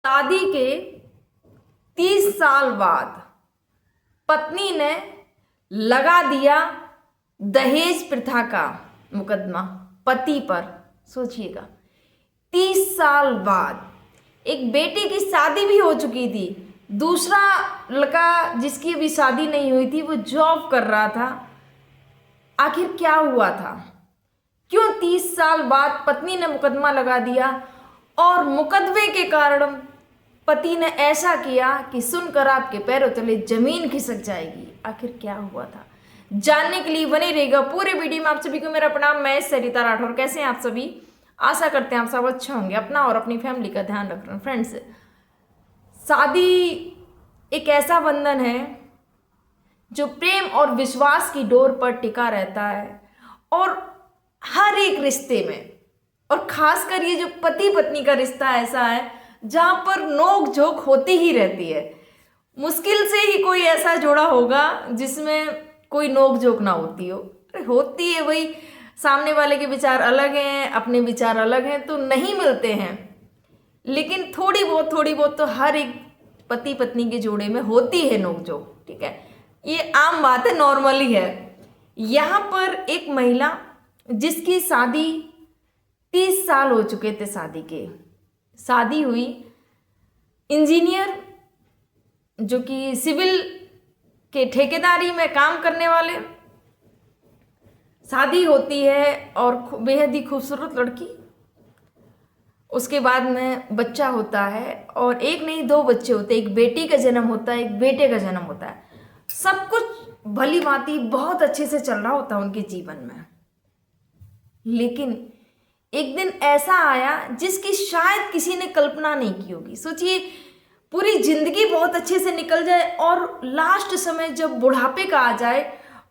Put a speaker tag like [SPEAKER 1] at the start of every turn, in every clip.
[SPEAKER 1] शादी के 30 साल बाद पत्नी ने लगा दिया दहेज प्रथा का मुकदमा पति पर। सोचिएगा, 30 साल बाद एक बेटे की शादी भी हो चुकी थी, दूसरा लड़का जिसकी अभी शादी नहीं हुई थी वो जॉब कर रहा था। आखिर क्या हुआ था? क्यों 30 साल बाद पत्नी ने मुकदमा लगा दिया और मुकदमे के कारण पति ने ऐसा किया कि सुनकर आपके पैरों तले जमीन खिसक जाएगी। आखिर क्या हुआ था, जानने के लिए बने रहेगा पूरे वीडियो में। आप सभी को मेरा प्रणाम, मैं सरिता राठौर। कैसे हैं आप सभी? आशा करते हैं आप सब अच्छे होंगे। अपना और अपनी फैमिली का ध्यान रख रहे हैं। फ्रेंड्स, शादी एक ऐसा बंधन है जो प्रेम और विश्वास की डोर पर टिका रहता है और हर एक रिश्ते में, और खासकर ये जो पति पत्नी का रिश्ता ऐसा है जहाँ पर नोक झोंक होती ही रहती है। मुश्किल से ही कोई ऐसा जोड़ा होगा जिसमें कोई नोक झोंक ना होती हो। होती है, वही सामने वाले के विचार अलग हैं, अपने विचार अलग हैं, तो नहीं मिलते हैं। लेकिन थोड़ी बहुत तो हर एक पति पत्नी के जोड़े में होती है नोक झोंक। ठीक है, ये आम बात है, नॉर्मल ही है। यहाँ पर एक महिला जिसकी शादी 30 साल हो चुके थे, शादी हुई, इंजीनियर जो कि सिविल के ठेकेदारी में काम करने वाले, शादी होती है और बेहद ही खूबसूरत लड़की। उसके बाद में बच्चा होता है और एक नहीं दो बच्चे होते, एक बेटी का जन्म होता है, एक बेटे का जन्म होता है। सब कुछ भली भांति बहुत अच्छे से चल रहा होता है उनके जीवन में। लेकिन एक दिन ऐसा आया जिसकी शायद किसी ने कल्पना नहीं की होगी। सोचिए, पूरी जिंदगी बहुत अच्छे से निकल जाए और लास्ट समय जब बुढ़ापे का आ जाए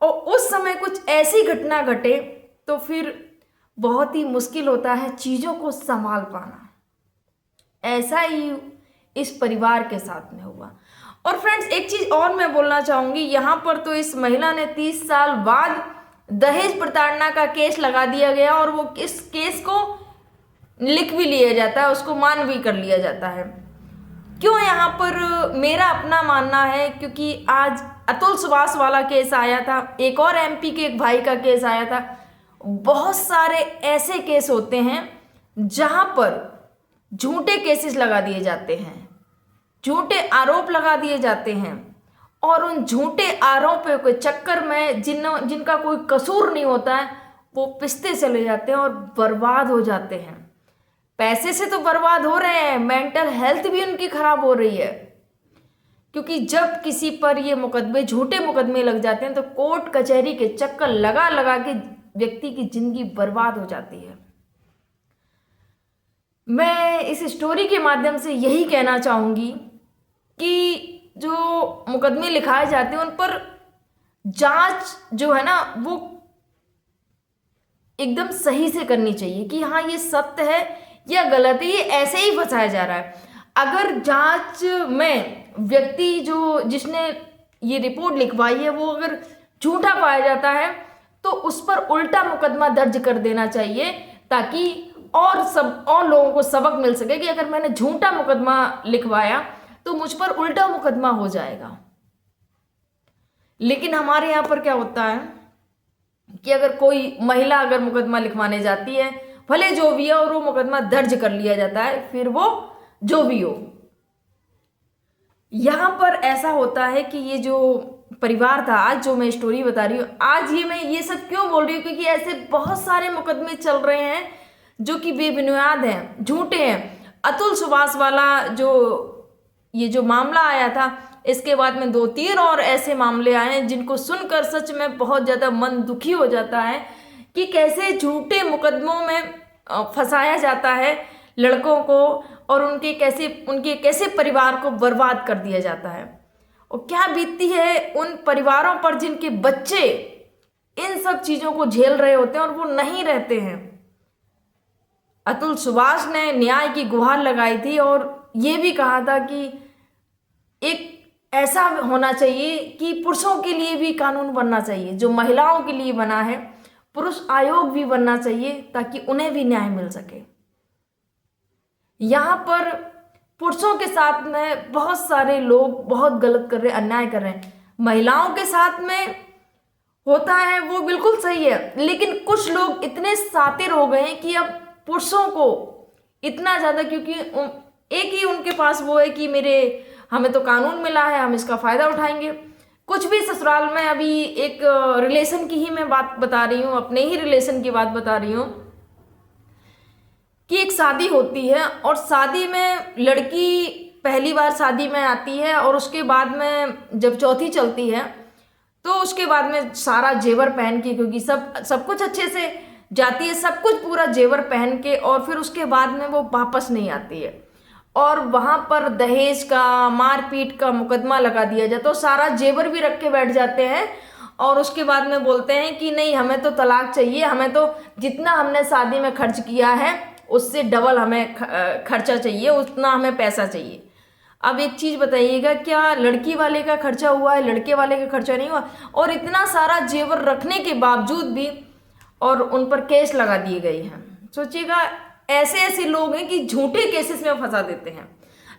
[SPEAKER 1] और उस समय कुछ ऐसी घटना घटे तो फिर बहुत ही मुश्किल होता है चीज़ों को संभाल पाना। ऐसा ही इस परिवार के साथ में हुआ। और फ्रेंड्स, एक चीज़ और मैं बोलना चाहूँगी, यहाँ पर तो इस महिला ने 30 साल बाद दहेज प्रताड़ना का केस लगा दिया गया और वो इस केस को लिख भी लिया जाता है, उसको मान भी कर लिया जाता है। क्यों? यहाँ पर मेरा अपना मानना है क्योंकि आज अतुल सुभाष वाला केस आया था, एक और एमपी के एक भाई का केस आया था। बहुत सारे ऐसे केस होते हैं जहाँ पर झूठे केसेस लगा दिए जाते हैं, झूठे आरोप लगा दिए जाते हैं और उन झूठे आरोपों के चक्कर में जिनका कोई कसूर नहीं होता है वो पिसते चले जाते हैं और बर्बाद हो जाते हैं। पैसे से तो बर्बाद हो रहे हैं, मेंटल हेल्थ भी उनकी खराब हो रही है। क्योंकि जब किसी पर ये मुकदमे, झूठे मुकदमे लग जाते हैं तो कोर्ट कचहरी के चक्कर लगा लगा के व्यक्ति की जिंदगी बर्बाद हो जाती है। मैं इस स्टोरी के माध्यम से यही कहना चाहूँगी कि जो मुकदमे लिखाए जाते हैं उन पर जांच जो है ना वो एकदम सही से करनी चाहिए कि हाँ ये सत्य है या गलत है, ये ऐसे ही फंसाया जा रहा है। अगर जांच में व्यक्ति जिसने ये रिपोर्ट लिखवाई है वो अगर झूठा पाया जाता है तो उस पर उल्टा मुकदमा दर्ज कर देना चाहिए, ताकि और लोगों को सबक मिल सके कि अगर मैंने झूठा मुकदमा लिखवाया तो मुझ पर उल्टा मुकदमा हो जाएगा। लेकिन हमारे यहाँ पर क्या होता है कि अगर कोई महिला अगर मुकदमा लिखवाने जाती है, भले जो भी है, और वो मुकदमा दर्ज कर लिया जाता है, फिर वो जो भी हो। यहाँ पर ऐसा होता है कि ये जो परिवार था, आज जो मैं स्टोरी बता रही हूँ, आज मैं ये सब क्यों बोल रही हूँ क्योंकि ऐसे बहुत सारे मुकदमे चल रहे हैं जो कि बेबुनियाद हैं, झूठे हैं। अतुल सुभाष वाला ये जो मामला आया था, इसके बाद में 2-3 और ऐसे मामले आए हैं जिनको सुनकर सच में बहुत ज़्यादा मन दुखी हो जाता है कि कैसे झूठे मुकदमों में फंसाया जाता है लड़कों को और उनके कैसे परिवार को बर्बाद कर दिया जाता है। और क्या बीतती है उन परिवारों पर जिनके बच्चे इन सब चीज़ों को झेल रहे होते हैं और वो नहीं रहते हैं। अतुल सुभाष ने न्याय की गुहार लगाई थी और ये भी कहा था कि एक ऐसा होना चाहिए कि पुरुषों के लिए भी कानून बनना चाहिए, जो महिलाओं के लिए बना है, पुरुष आयोग भी बनना चाहिए ताकि उन्हें भी न्याय मिल सके। यहाँ पर पुरुषों के साथ में बहुत सारे लोग बहुत गलत कर रहे हैं, अन्याय कर रहे हैं। महिलाओं के साथ में होता है वो बिल्कुल सही है, लेकिन कुछ लोग इतने शातिर हो गए हैं कि अब पुरुषों को इतना ज़्यादा, क्योंकि एक ही उनके पास वो है कि हमें तो कानून मिला है, हम इसका फ़ायदा उठाएंगे। कुछ भी ससुराल में, अभी एक रिलेशन की ही मैं बात बता रही हूँ, अपने ही रिलेशन की बात बता रही हूँ कि एक शादी होती है और शादी में लड़की पहली बार शादी में आती है और उसके बाद में जब चौथी चलती है तो उसके बाद में सारा जेवर पहन के, क्योंकि सब कुछ अच्छे से जाती है, सब कुछ पूरा जेवर पहन के, और फिर उसके बाद में वो वापस नहीं आती है और वहाँ पर दहेज का, मारपीट का मुकदमा लगा दिया जाता है। तो सारा जेवर भी रख के बैठ जाते हैं और उसके बाद में बोलते हैं कि नहीं, हमें तो तलाक चाहिए, हमें तो जितना हमने शादी में खर्च किया है उससे डबल हमें खर्चा चाहिए, उतना हमें पैसा चाहिए। अब एक चीज़ बताइएगा, क्या लड़की वाले का खर्चा हुआ है, लड़के वाले का खर्चा नहीं हुआ? और इतना सारा जेवर रखने के बावजूद भी और उन पर केस लगा दिए गए हैं। सोचिएगा, ऐसे ऐसे लोग हैं कि झूठे केसेस में फंसा देते हैं।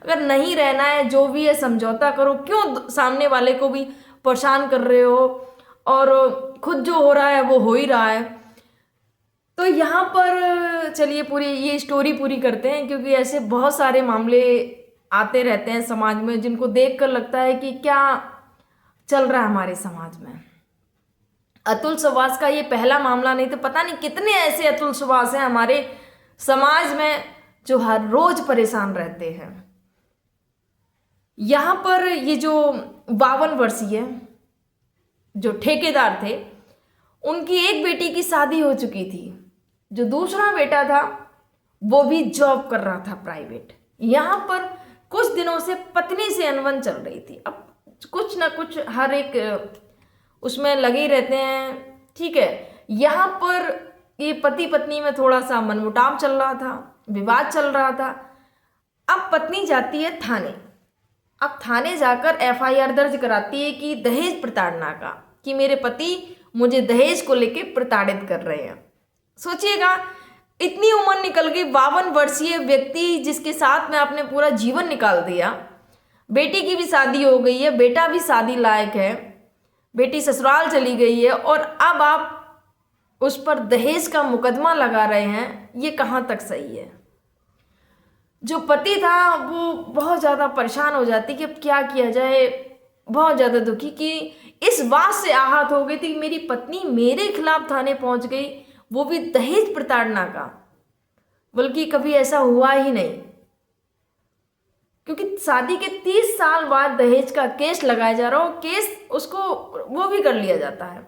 [SPEAKER 1] अगर नहीं रहना है, जो भी है समझौता करो, क्यों सामने वाले को भी परेशान कर रहे हो, और खुद जो हो रहा है वो हो ही रहा है। तो यहाँ पर चलिए पूरी ये स्टोरी पूरी करते हैं, क्योंकि ऐसे बहुत सारे मामले आते रहते हैं समाज में जिनको देखकर लगता है कि क्या चल रहा है हमारे समाज में। अतुल सुभाष का ये पहला मामला नहीं, तो पता नहीं कितने ऐसे अतुल सुभाष हैं हमारे समाज में जो हर रोज परेशान रहते हैं। यहाँ पर ये जो 52 वर्षीय जो ठेकेदार थे, उनकी एक बेटी की शादी हो चुकी थी, जो दूसरा बेटा था वो भी जॉब कर रहा था प्राइवेट। यहाँ पर कुछ दिनों से पत्नी से अनबन चल रही थी। अब कुछ ना कुछ हर एक उसमें लगे ही रहते हैं, ठीक है। यहाँ पर ये पति पत्नी में थोड़ा सा मनमुटाव चल रहा था, विवाद चल रहा था। अब पत्नी जाती है थाने। अब थाने जाकर FIR दर्ज कराती है कि दहेज प्रताड़ना का, कि मेरे पति मुझे दहेज को लेके प्रताड़ित कर रहे हैं। सोचिएगा, इतनी उम्र निकल गई, 52 वर्षीय व्यक्ति जिसके साथ में आपने पूरा जीवन निकाल दिया, बेटी की भी शादी हो गई है, बेटा भी शादी लायक है, बेटी ससुराल चली गई है, और अब आप उस पर दहेज का मुकदमा लगा रहे हैं। ये कहाँ तक सही है? जो पति था वो बहुत ज़्यादा परेशान हो जाती कि अब क्या किया जाए, बहुत ज़्यादा दुखी, कि इस बात से आहत हो गई थी कि मेरी पत्नी मेरे खिलाफ थाने पहुंच गई, वो भी दहेज प्रताड़ना का। बल्कि कभी ऐसा हुआ ही नहीं, क्योंकि शादी के 30 साल बाद दहेज का केस लगाया जा रहा हो, केस उसको वो भी कर लिया जाता है।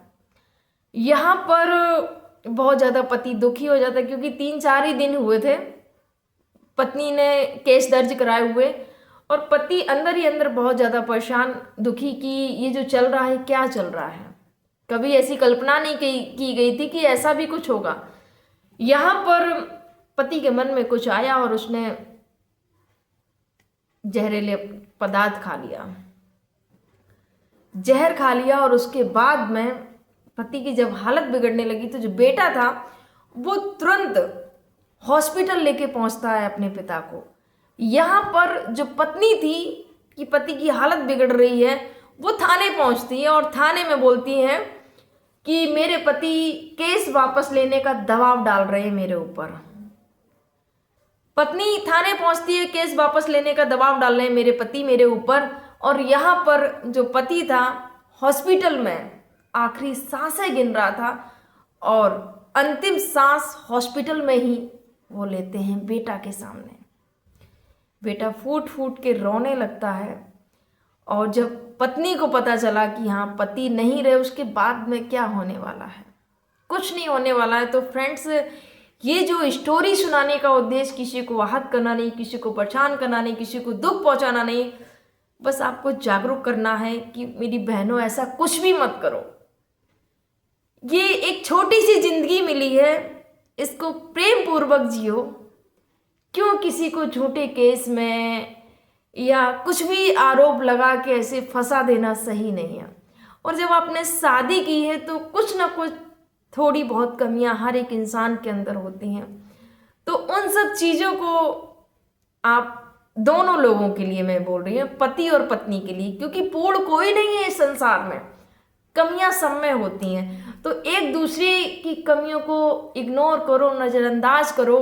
[SPEAKER 1] यहाँ पर बहुत ज़्यादा पति दुखी हो जाता है, क्योंकि 3-4 ही दिन हुए थे पत्नी ने केस दर्ज कराए हुए, और पति अंदर ही अंदर बहुत ज़्यादा परेशान, दुखी कि ये जो चल रहा है क्या चल रहा है। कभी ऐसी कल्पना नहीं की गई थी कि ऐसा भी कुछ होगा। यहाँ पर पति के मन में कुछ आया और उसने जहरीले पदार्थ खा लिया, जहर खा लिया, और उसके बाद में पति की जब हालत बिगड़ने लगी तो जो बेटा था वो तुरंत हॉस्पिटल लेके पहुंचता है अपने पिता को। यहाँ पर जो पत्नी थी कि पति की हालत बिगड़ रही है, वो थाने पहुंचती है और थाने में बोलती है कि मेरे पति केस वापस लेने का दबाव डाल रहे हैं मेरे ऊपर। पत्नी थाने पहुंचती है, केस वापस लेने का दबाव डाल रहे हैं मेरे पति मेरे ऊपर, और यहाँ पर जो पति था हॉस्पिटल में आखिरी सांसें गिन रहा था, और अंतिम सांस हॉस्पिटल में ही वो लेते हैं बेटा के सामने। बेटा फूट फूट के रोने लगता है, और जब पत्नी को पता चला कि हाँ पति नहीं रहे, उसके बाद में क्या होने वाला है, कुछ नहीं होने वाला है। तो फ्रेंड्स, ये जो स्टोरी सुनाने का उद्देश्य किसी को आहत करना नहीं, किसी को परेशान करना नहीं, किसी को दुख पहुंचाना नहीं, बस आपको जागरूक करना है कि मेरी बहनों ऐसा कुछ भी मत करो। ये एक छोटी सी जिंदगी मिली है, इसको प्रेम पूर्वक जियो। क्यों किसी को झूठे केस में या कुछ भी आरोप लगा के ऐसे फंसा देना सही नहीं है। और जब आपने शादी की है तो कुछ ना कुछ थोड़ी बहुत कमियां हर एक इंसान के अंदर होती हैं, तो उन सब चीज़ों को आप दोनों लोगों के लिए मैं बोल रही हूँ, पति और पत्नी के लिए, क्योंकि पूर्ण कोई नहीं है इस संसार में, कमियां सब में होती हैं। तो एक दूसरे की कमियों को इग्नोर करो, नज़रअंदाज करो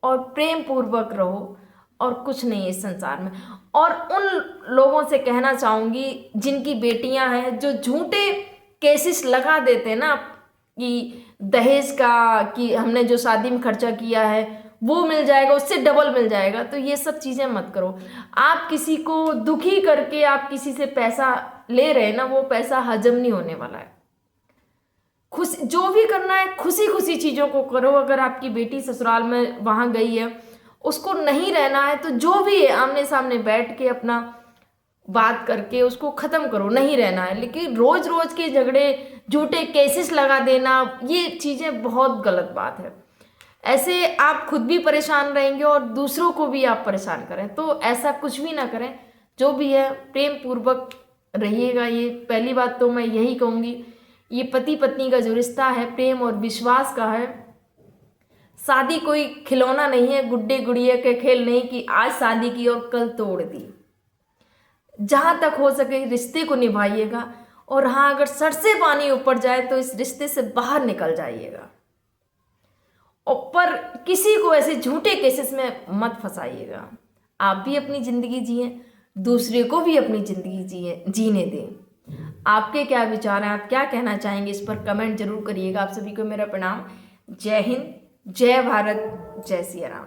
[SPEAKER 1] और प्रेम पूर्वक रहो, और कुछ नहीं है इस संसार में। और उन लोगों से कहना चाहूँगी जिनकी बेटियां हैं, जो झूठे केसेस लगा देते हैं ना कि दहेज का, कि हमने जो शादी में खर्चा किया है वो मिल जाएगा, उससे डबल मिल जाएगा, तो ये सब चीज़ें मत करो। आप किसी को दुखी करके आप किसी से पैसा ले रहे हैं ना, वो पैसा हजम नहीं होने वाला है। खुश जो भी करना है खुशी खुशी चीज़ों को करो। अगर आपकी बेटी ससुराल में वहाँ गई है, उसको नहीं रहना है, तो जो भी है आमने सामने बैठ के अपना बात करके उसको ख़त्म करो, नहीं रहना है। लेकिन रोज़ रोज़ के झगड़े, झूठे केसेस लगा देना, ये चीज़ें बहुत गलत बात है। ऐसे आप खुद भी परेशान रहेंगे और दूसरों को भी आप परेशान करें, तो ऐसा कुछ भी ना करें। जो भी है प्रेम पूर्वक रहिएगा। ये पहली बात तो मैं यही कहूँगी। ये पति पत्नी का जो रिश्ता है प्रेम और विश्वास का है। शादी कोई खिलौना नहीं है, गुड्डे गुड़िया के खेल नहीं कि आज शादी की और कल तोड़ दी। जहाँ तक हो सके रिश्ते को निभाइएगा, और हाँ, अगर सर से पानी ऊपर जाए तो इस रिश्ते से बाहर निकल जाइएगा। और पर किसी को ऐसे झूठे केसेस में मत फंसाइएगा। आप भी अपनी ज़िंदगी जिए, दूसरे को भी अपनी ज़िंदगी जीने दें। आपके क्या विचार हैं, आप क्या कहना चाहेंगे, इस पर कमेंट जरूर करिएगा। आप सभी को मेरा प्रणाम। जय हिंद, जय भारत, जय सिया राम।